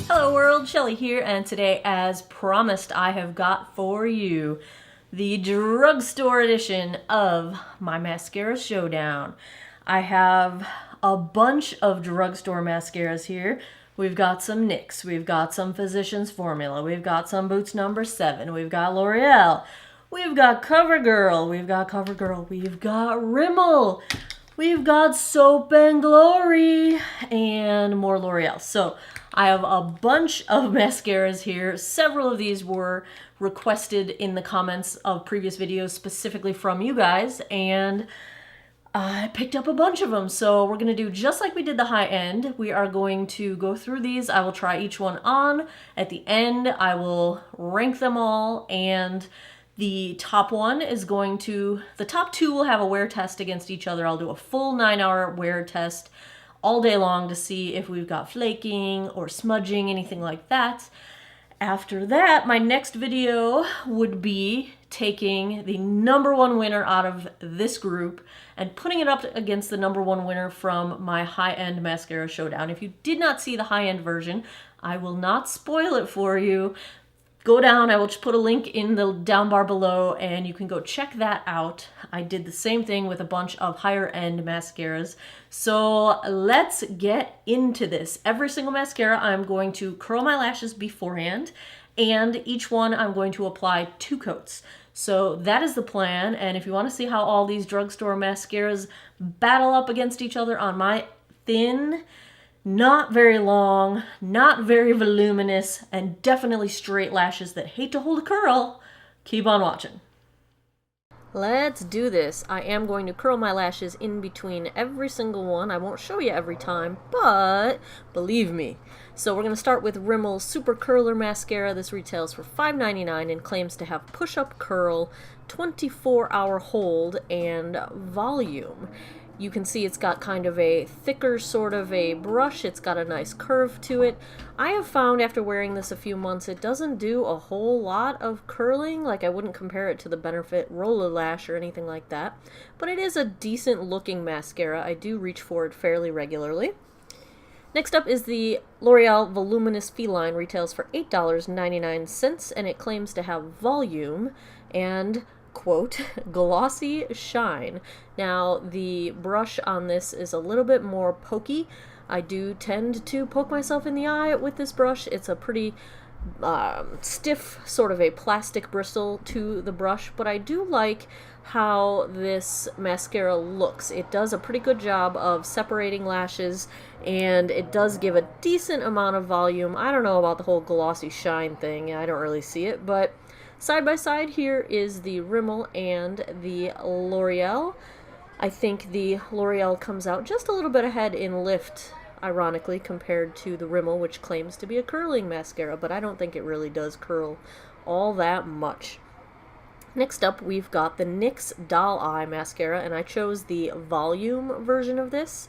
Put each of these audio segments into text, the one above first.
Hello world, Shelly here, and today, as promised, I have got for you the drugstore edition of my Mascara Showdown. I have a bunch of drugstore mascaras here. We've got some Nyx, we've got some Physicians Formula, we've got some Boots No. 7, we've got Loreal, we've got CoverGirl, we've got Rimmel, we've got Soap and Glory, and more L'Oreal. So I have a bunch of mascaras here. Several of these were requested in the comments of previous videos specifically from you guys, and I picked up a bunch of them. So we're going to do just like we did the high end. We are going to go through these. I will try each one on. At the end, I will rank them all, and the top one is going to, the top two will have a wear test against each other. I'll do a full 9-hour wear test all day long to see if we've got flaking or smudging, anything like that. After that, my next video would be taking the #1 winner out of this group and putting it up against the #1 winner from my high-end Mascara Showdown. If you did not see the high-end version, I will not spoil it for you. Go down, I will just put a link in the down bar below, and you can go check that out. I did the same thing with a bunch of higher end mascaras. So let's get into this. Every single mascara, I'm going to curl my lashes beforehand, and each one I'm going to apply 2 coats. So that is the plan, and if you want to see how all these drugstore mascaras battle up against each other on my thin, not very long, not very voluminous, and definitely straight lashes that hate to hold a curl, keep on watching. Let's do this. I am going to curl my lashes in between every single one. I won't show you every time, but believe me. So we're going to start with Rimmel's Super Curler Mascara. This retails for $5.99 and claims to have push-up curl, 24-hour hold, and volume. You can see it's got kind of a thicker sort of a brush. It's got a nice curve to it. I have found after wearing this a few months, it doesn't do a whole lot of curling. Like, I wouldn't compare it to the Benefit Roller Lash or anything like that. But it is a decent looking mascara. I do reach for it fairly regularly. Next up is the L'Oreal Voluminous Feline. Retails for $8.99, and it claims to have volume and, quote, glossy shine. Now, the brush on this is a little bit more pokey. I do tend to poke myself in the eye with this brush. It's a pretty stiff, sort of a plastic bristle to the brush, but I do like how this mascara looks. It does a pretty good job of separating lashes, and it does give a decent amount of volume. I don't know about the whole glossy shine thing. I don't really see it, but side by side here is the Rimmel and the L'Oreal. I think the L'Oreal comes out just a little bit ahead in lift, ironically, compared to the Rimmel, which claims to be a curling mascara, but I don't think it really does curl all that much. Next up, we've got the NYX Doll Eye Mascara, and I chose the volume version of this.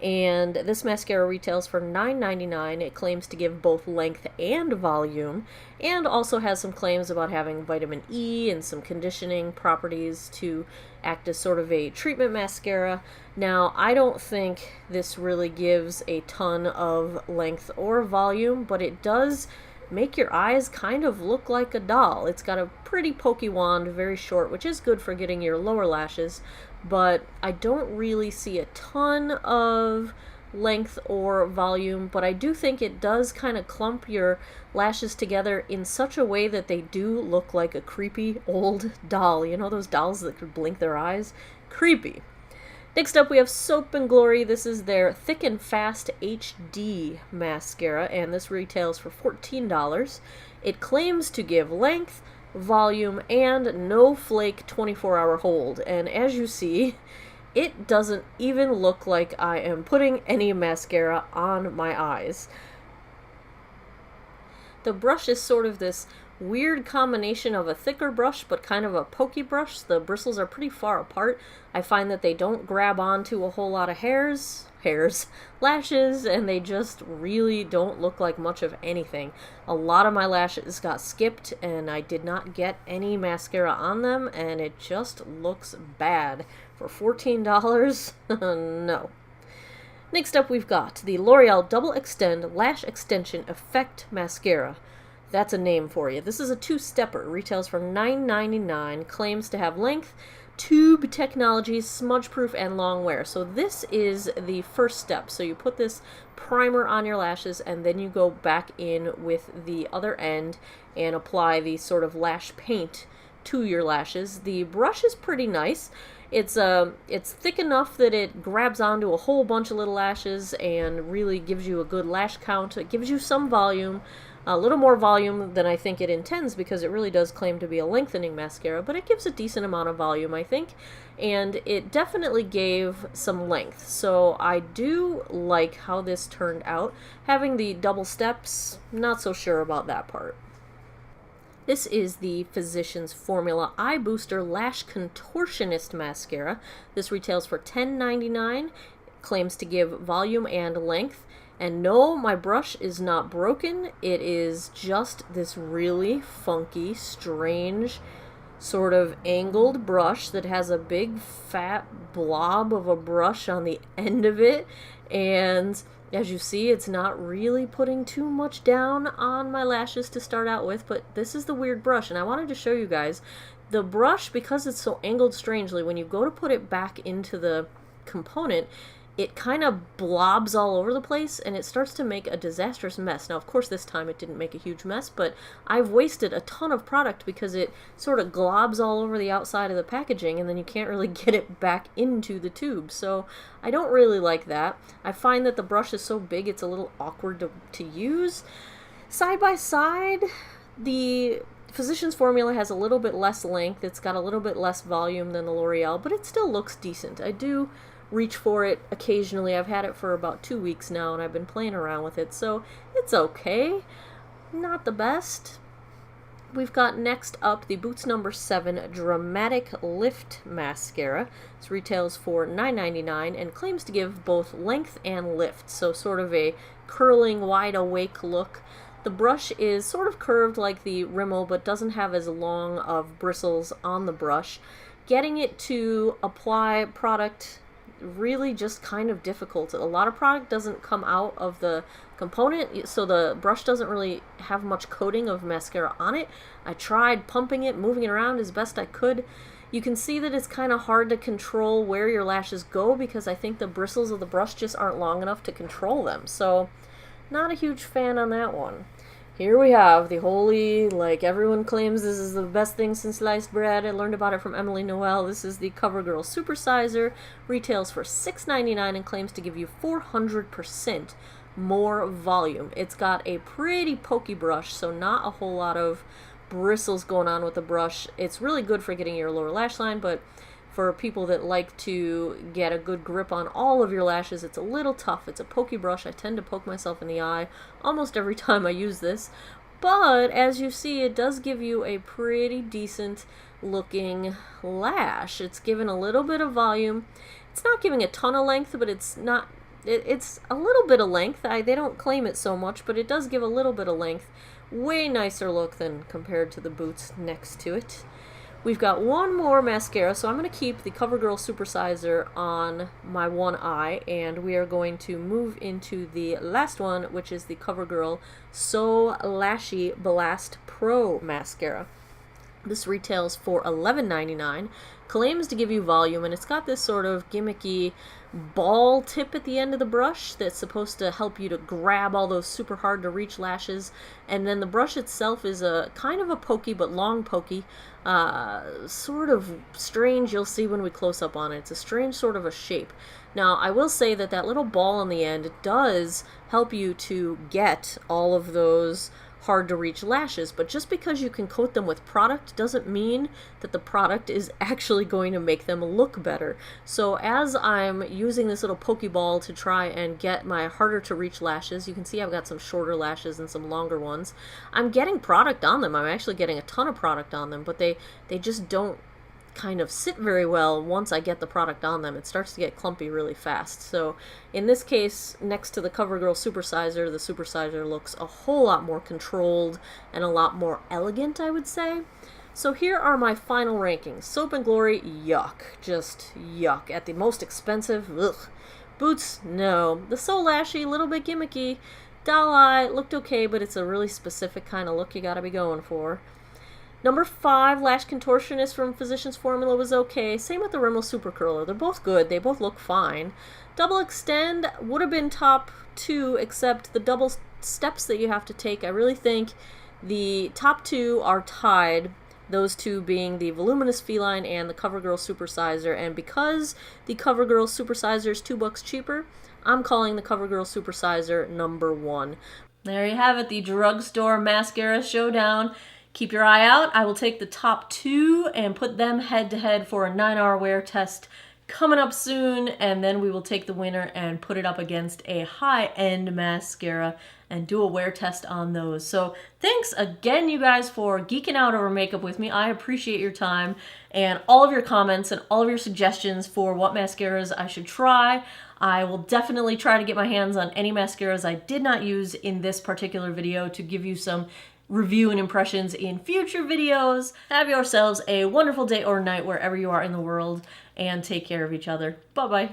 And this mascara retails for $9.99. It claims to give both length and volume, and also has some claims about having vitamin E and some conditioning properties to act as sort of a treatment mascara. Now, I don't think this really gives a ton of length or volume, but it does make your eyes kind of look like a doll. It's got a pretty pokey wand, very short, which is good for getting your lower lashes, but I don't really see a ton of length or volume, but I do think it does kind of clump your lashes together in such a way that they do look like a creepy old doll. You know those dolls that could blink their eyes? Creepy. Next up, we have Soap and Glory. This is their Thick and Fast HD mascara, and this retails for $14. It claims to give length, volume, and no flake 24-hour hold, and as you see, it doesn't even look like I am putting any mascara on my eyes. The brush is sort of this weird combination of a thicker brush but kind of a pokey brush. The bristles are pretty far apart. I find that they don't grab onto a whole lot of lashes, and they just really don't look like much of anything. A lot of my lashes got skipped and I did not get any mascara on them, and it just looks bad. For $14? No. Next up we've got the L'Oreal Double Extend Lash Extension Effect Mascara. That's a name for you. This is a two-stepper. Retails for $9.99. Claims to have length, tube technology, smudge-proof, and long wear. So this is the first step. So you put this primer on your lashes, and then you go back in with the other end and apply the sort of lash paint to your lashes. The brush is pretty nice. It's thick enough that it grabs onto a whole bunch of little lashes and really gives you a good lash count. It gives you some volume. A little more volume than I think it intends, because it really does claim to be a lengthening mascara, but it gives a decent amount of volume, I think, and it definitely gave some length. So I do like how this turned out. Having the double steps, not so sure about that part. This is the Physicians Formula Eye Booster Lash Contortionist Mascara. This retails for $10.99, claims to give volume and length. And no, my brush is not broken. It is just this really funky, strange, sort of angled brush that has a big fat blob of a brush on the end of it. And as you see, it's not really putting too much down on my lashes to start out with, but this is the weird brush, and I wanted to show you guys. The brush, because it's so angled strangely, when you go to put it back into the component, it kind of blobs all over the place, and it starts to make a disastrous mess. Now, of course, this time it didn't make a huge mess, but I've wasted a ton of product because it sort of globs all over the outside of the packaging, and then you can't really get it back into the tube. So I don't really like that. I find that the brush is so big, it's a little awkward to use. Side by side, the Physicians Formula has a little bit less length. It's got a little bit less volume than the L'Oreal, but it still looks decent. I do reach for it occasionally. I've had it for about 2 weeks now, and I've been playing around with it, so it's okay. Not the best. We've got next up the Boots No. 7 Dramatic Lift Mascara. This retails for $9.99 and claims to give both length and lift, so sort of a curling, wide awake look. The brush is sort of curved like the Rimmel, but doesn't have as long of bristles on the brush. Getting it to apply product really just kind of difficult. A lot of product doesn't come out of the component, so the brush doesn't really have much coating of mascara on it. I tried pumping it, moving it around as best I could. You can see that it's kind of hard to control where your lashes go, because I think the bristles of the brush just aren't long enough to control them. So not a huge fan on that one. Here we have the holy, like everyone claims this is the best thing since sliced bread. I learned about it from Emily Noel. This is the CoverGirl Supersizer. Retails for $6.99 and claims to give you 400% more volume. It's got a pretty pokey brush, so not a whole lot of bristles going on with the brush. It's really good for getting your lower lash line, but for people that like to get a good grip on all of your lashes, it's a little tough. It's a pokey brush. I tend to poke myself in the eye almost every time I use this. But as you see, it does give you a pretty decent looking lash. It's given a little bit of volume. It's not giving a ton of length, but it's a little bit of length. They don't claim it so much, but it does give a little bit of length. Way nicer look than compared to the Boots next to it. We've got one more mascara, so I'm going to keep the CoverGirl Supersizer on my one eye, and we are going to move into the last one, which is the CoverGirl So Lashy Blast Pro Mascara. This retails for $11.99, claims to give you volume, and it's got this sort of gimmicky ball tip at the end of the brush that's supposed to help you to grab all those super hard to reach lashes. And then the brush itself is a kind of a pokey, but long pokey, sort of strange. You'll see when we close up on it. It's a strange sort of a shape. Now, I will say that that little ball on the end does help you to get all of those hard to reach lashes, but just because you can coat them with product doesn't mean that the product is actually going to make them look better. So as I'm using this little Pokeball to try and get my harder to reach lashes, you can see I've got some shorter lashes and some longer ones. I'm getting product on them. I'm actually getting a ton of product on them, but they just don't kind of sit very well once I get the product on them. It starts to get clumpy really fast. So in this case, next to the CoverGirl Supersizer, the Supersizer looks a whole lot more controlled and a lot more elegant, I would say. So here are my final rankings. Soap and Glory, yuck. Just yuck. At the most expensive, ugh. Boots, no. The So Lashy, a little bit gimmicky. Doll Eye looked okay, but it's a really specific kind of look you gotta be going for. Number 5, Lash Contortionist from Physicians Formula was okay. Same with the Rimmel Super Curler. They're both good. They both look fine. Double Extend would have been top 2, except the double steps that you have to take. I really think the top 2 are tied. Those two being the Voluminous Feline and the CoverGirl Supersizer. And because the CoverGirl Supersizer is $2 cheaper, I'm calling the CoverGirl Supersizer number 1. There you have it, the Drugstore Mascara Showdown. Keep your eye out. I will take the top 2 and put them head to head for a 9-hour wear test coming up soon, and then we will take the winner and put it up against a high-end mascara and do a wear test on those. So thanks again, you guys, for geeking out over makeup with me. I appreciate your time and all of your comments and all of your suggestions for what mascaras I should try. I will definitely try to get my hands on any mascaras I did not use in this particular video to give you some review and impressions in future videos. Have yourselves a wonderful day or night wherever you are in the world, and take care of each other. Bye-bye.